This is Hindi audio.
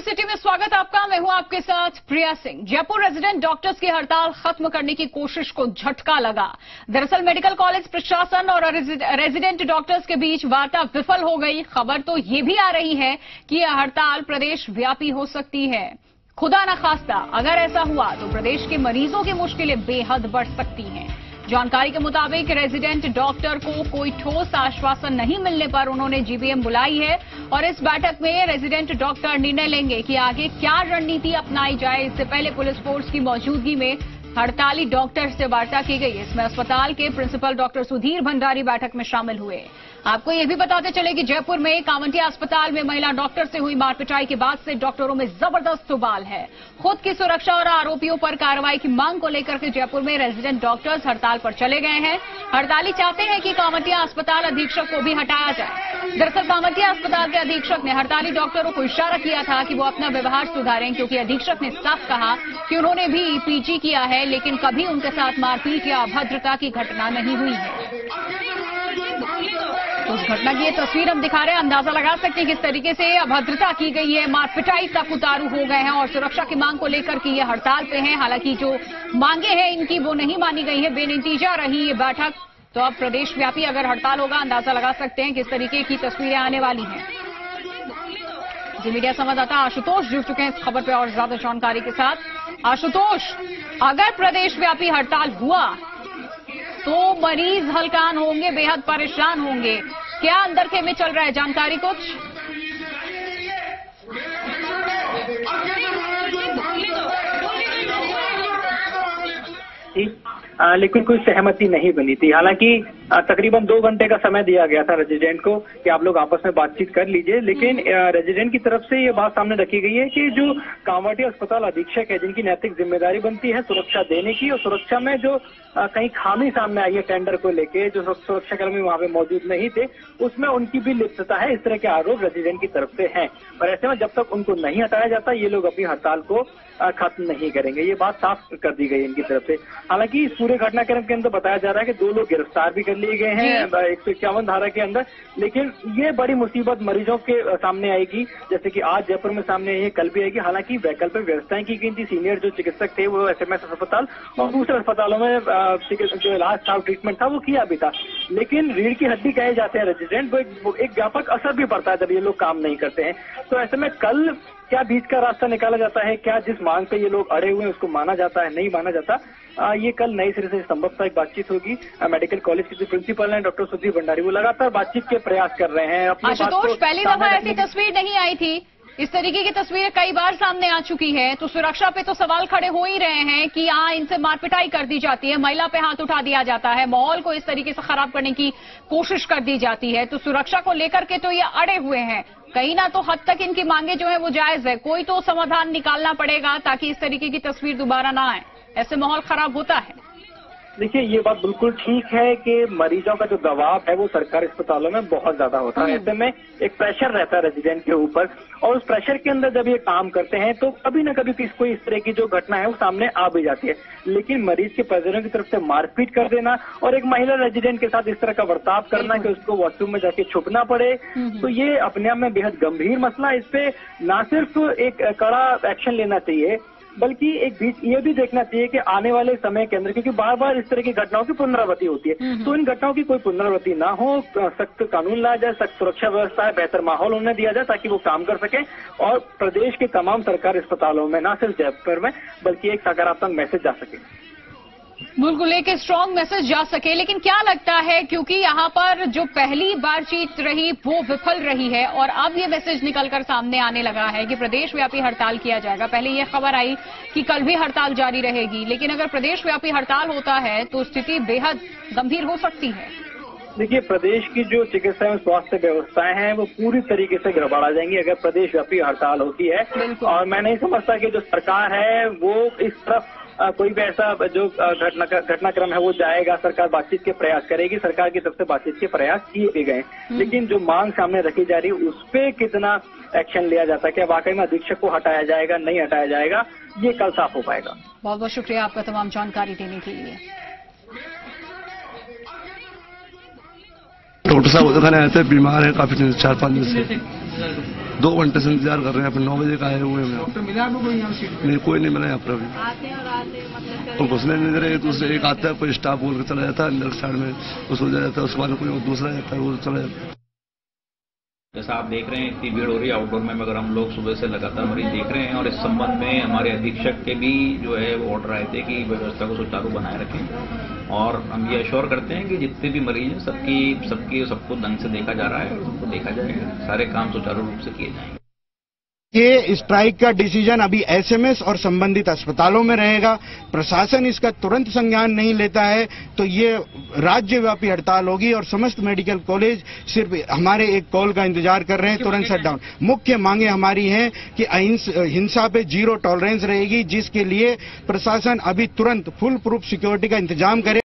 सिटी में स्वागत आपका। मैं हूं आपके साथ प्रिया सिंह। जयपुर रेजिडेंट डॉक्टर्स की हड़ताल खत्म करने की कोशिश को झटका लगा। दरअसल मेडिकल कॉलेज प्रशासन और रेजिडेंट डॉक्टर्स के बीच वार्ता विफल हो गई। खबर तो ये भी आ रही है कि यह हड़ताल प्रदेश व्यापी हो सकती है। खुदा न खास्ता अगर ऐसा हुआ तो प्रदेश के मरीजों की मुश्किलें बेहद बढ़ सकती हैं। जानकारी के मुताबिक रेजिडेंट डॉक्टर को कोई ठोस आश्वासन नहीं मिलने पर उन्होंने जीबीएम बुलाई है और इस बैठक में रेजिडेंट डॉक्टर निर्णय लेंगे कि आगे क्या रणनीति अपनाई जाए। इससे पहले पुलिस फोर्स की मौजूदगी में हड़ताली डॉक्टर से वार्ता की गई। इसमें अस्पताल के प्रिंसिपल डॉक्टर सुधीर भंडारी बैठक में शामिल हुए। आपको यह भी बताते चले कि जयपुर में कांवटिया अस्पताल में महिला डॉक्टर से हुई मारपिटाई के बाद से डॉक्टरों में जबरदस्त उबाल है। खुद की सुरक्षा और आरोपियों पर कार्रवाई की मांग को लेकर के जयपुर में रेजिडेंट डॉक्टर्स हड़ताल पर चले गए हैं। हड़ताली चाहते हैं कि कांवटिया अस्पताल अधीक्षक को भी हटाया जाए। दरअसल कांवटिया अस्पताल के अधीक्षक ने हड़ताली डॉक्टरों को इशारा किया था कि वो अपना व्यवहार सुधारें, क्योंकि अधीक्षक ने साफ कहा कि उन्होंने भी पीजी किया है, लेकिन कभी उनके साथ मारपीट या अभद्रता की घटना नहीं हुई है। तो उस घटना की ये तस्वीर हम दिखा रहे हैं। अंदाजा लगा सकते हैं किस तरीके से अभद्रता की गई है। मारपिटाई तक उतारू हो गए हैं और सुरक्षा की मांग को लेकर के ये हड़ताल पे हैं। हालांकि जो मांगे हैं इनकी वो नहीं मानी गई है। बेनतीजा रही ये बैठक। तो अब प्रदेश व्यापी अगर हड़ताल होगा, अंदाजा लगा सकते हैं किस तरीके की तस्वीरें आने वाली हैं। जी मीडिया संवाददाता आशुतोष जुड़ चुके हैं इस खबर पर और ज्यादा जानकारी के साथ। आशुतोष, अगर प्रदेश व्यापी हड़ताल हुआ तो मरीज हलकान होंगे, बेहद परेशान होंगे। क्या अंदर के में चल रहा है, जानकारी कुछ? लेकिन कोई सहमति नहीं बनी थी। हालांकि तकरीबन 2 घंटे का समय दिया गया था रेजिडेंट को कि आप लोग आपस में बातचीत कर लीजिए, लेकिन रेजिडेंट की तरफ से ये बात सामने रखी गई है कि जो कांवटिया अस्पताल अधीक्षक है, जिनकी नैतिक जिम्मेदारी बनती है सुरक्षा देने की, और सुरक्षा में जो कहीं खामी सामने आई है टेंडर को लेके, जो सुरक्षाकर्मी वहां पे मौजूद नहीं थे, उसमें उनकी भी लिप्तता है। इस तरह के आरोप रेजिडेंट की तरफ से हैं। और ऐसे में जब तक उनको नहीं हटाया जाता, ये लोग अपनी हड़ताल को खत्म नहीं करेंगे। ये बात साफ कर दी गई इनकी तरफ से। हालांकि इस पूरे घटनाक्रम के अंदर बताया जा रहा है कि 2 लोग गिरफ्तार भी कर लिए गए हैं 151 धारा के अंदर। लेकिन ये बड़ी मुसीबत मरीजों के सामने आएगी, जैसे कि आज जयपुर में सामने आई है, कल भी आएगी। हालांकि वैकल्पिक व्यवस्थाएं की गई थी। सीनियर जो चिकित्सक थे वो एसएमएस अस्पताल और दूसरे अस्पतालों में जो इलाज था, ट्रीटमेंट था, वो किया भी था। लेकिन रीढ़ की हड्डी कहे जाते हैं रेजिडेंट, वो एक व्यापक असर भी पड़ता है जब ये लोग काम नहीं करते हैं। तो ऐसे में कल क्या बीच का रास्ता निकाला जाता है, क्या जिस मांग पे ये लोग अड़े हुए हैं उसको माना जाता है, नहीं माना जाता, ये कल नए सिरे से संभवतः एक बातचीत होगी। मेडिकल कॉलेज के जो प्रिंसिपल हैं डॉक्टर सुधीर भंडारी, वो लगातार बातचीत के प्रयास कर रहे हैं। आशुतोष, पहली दफा ऐसी तस्वीर नहीं आई थी। इस तरीके की तस्वीरें कई बार सामने आ चुकी है। तो सुरक्षा पे तो सवाल खड़े हो ही रहे हैं कि यहाँ इनसे मारपिटाई कर दी जाती है, महिला पे हाथ उठा दिया जाता है, माहौल को इस तरीके से खराब करने की कोशिश कर दी जाती है। तो सुरक्षा को लेकर के तो ये अड़े हुए हैं। कहीं ना तो हद तक इनकी मांगे जो है वो जायज है। कोई तो समाधान निकालना पड़ेगा ताकि इस तरीके की तस्वीर दोबारा ना आए। ऐसे माहौल खराब होता है। देखिए, ये बात बिल्कुल ठीक है कि मरीजों का जो दबाव है वो सरकारी अस्पतालों में बहुत ज्यादा होता है। ऐसे में एक प्रेशर रहता है रेजिडेंट के ऊपर, और उस प्रेशर के अंदर जब ये काम करते हैं तो कभी ना कभी कोई इस तरह की जो घटना है वो सामने आ भी जाती है। लेकिन मरीज के परिजनों की तरफ से मारपीट कर देना और एक महिला रेजिडेंट के साथ इस तरह का बर्ताव करना कि उसको वॉशरूम में जाके छुपना पड़े, तो ये अपने आप में बेहद गंभीर मसला। इस पे ना सिर्फ एक कड़ा एक्शन लेना चाहिए, बल्कि एक बीच ये भी देखना चाहिए कि आने वाले समय के अंदर, क्योंकि बार बार इस तरह की घटनाओं की पुनरावृत्ति होती है, तो इन घटनाओं की कोई पुनरावृत्ति ना हो, सख्त कानून लाया जाए, सख्त सुरक्षा व्यवस्था है, बेहतर माहौल उन्हें दिया जाए ताकि वो काम कर सके और प्रदेश के तमाम सरकारी अस्पतालों में, न सिर्फ जयपुर में, बल्कि एक सकारात्मक मैसेज जा सके। बिल्कुल, एक स्ट्रांग मैसेज जा सके। लेकिन क्या लगता है, क्योंकि यहाँ पर जो पहली बातचीत रही वो विफल रही है और अब ये मैसेज निकलकर सामने आने लगा है कि प्रदेश व्यापी हड़ताल किया जाएगा। पहले ये खबर आई कि कल भी हड़ताल जारी रहेगी, लेकिन अगर प्रदेश व्यापी हड़ताल होता है तो स्थिति बेहद गंभीर हो सकती है। देखिए, प्रदेश की जो चिकित्सा एवं स्वास्थ्य व्यवस्थाएं हैं वो पूरी तरीके से गड़बड़ा जाएंगी अगर प्रदेश व्यापी हड़ताल होती है। और मैं नहीं समझता कि जो सरकार है वो इस तरफ कोई भी ऐसा जो घटनाक्रम है वो जाएगा। सरकार बातचीत के प्रयास करेगी, सरकार की तरफ से बातचीत के प्रयास किए भी गए, लेकिन जो मांग सामने रखी जा रही है उस पे कितना एक्शन लिया जाता है, क्या वाकई में अधीक्षक को हटाया जाएगा, नहीं हटाया जाएगा, ये कल साफ हो पाएगा। बहुत बहुत शुक्रिया आपका तमाम जानकारी देने के लिए। डॉक्टर साहब उधर आए थे, बीमार है काफी 4-5 दिन से। 2 घंटे से इंतजार कर रहे हैं, फिर 9 बजे का आए हुए हैं। डॉक्टर मिला आपको कोई यहाँ सीट पे? नहीं, कोई नहीं मिला यहाँ पर अभी। आते और आते मतलब और घुसने नहीं दे रहे, दूसरे एक आता है, कोई स्टाफ बोल के चला जाता है अंदर साइड में, वो सो जाता है, उसके बाद कोई दूसरा जाता है, वो चला जाता है। जैसा आप देख रहे हैं इतनी भीड़ हो रही है आउटडोर में, मगर हम लोग सुबह से लगातार मरीज देख रहे हैं और इस संबंध में हमारे अधीक्षक के भी जो है वो ऑर्डर आए थे कि व्यवस्था को सुचारू बनाए रखें और हम ये अश्योर करते हैं कि जितने भी मरीज हैं सबको ढंग से देखा जा रहा है और उनको देखा जाएगा, सारे काम सुचारू रूप से किए जाएंगे। ये स्ट्राइक का डिसीजन अभी एसएमएस और संबंधित अस्पतालों में रहेगा। प्रशासन इसका तुरंत संज्ञान नहीं लेता है तो ये राज्यव्यापी हड़ताल होगी और समस्त मेडिकल कॉलेज सिर्फ हमारे एक कॉल का इंतजार कर रहे हैं, तुरंत शटडाउन। मुख्य मांगे हमारी हैं कि हिंसा पे 0 टॉलरेंस रहेगी, जिसके लिए प्रशासन अभी तुरंत फुल प्रूफ सिक्योरिटी का इंतजाम करे।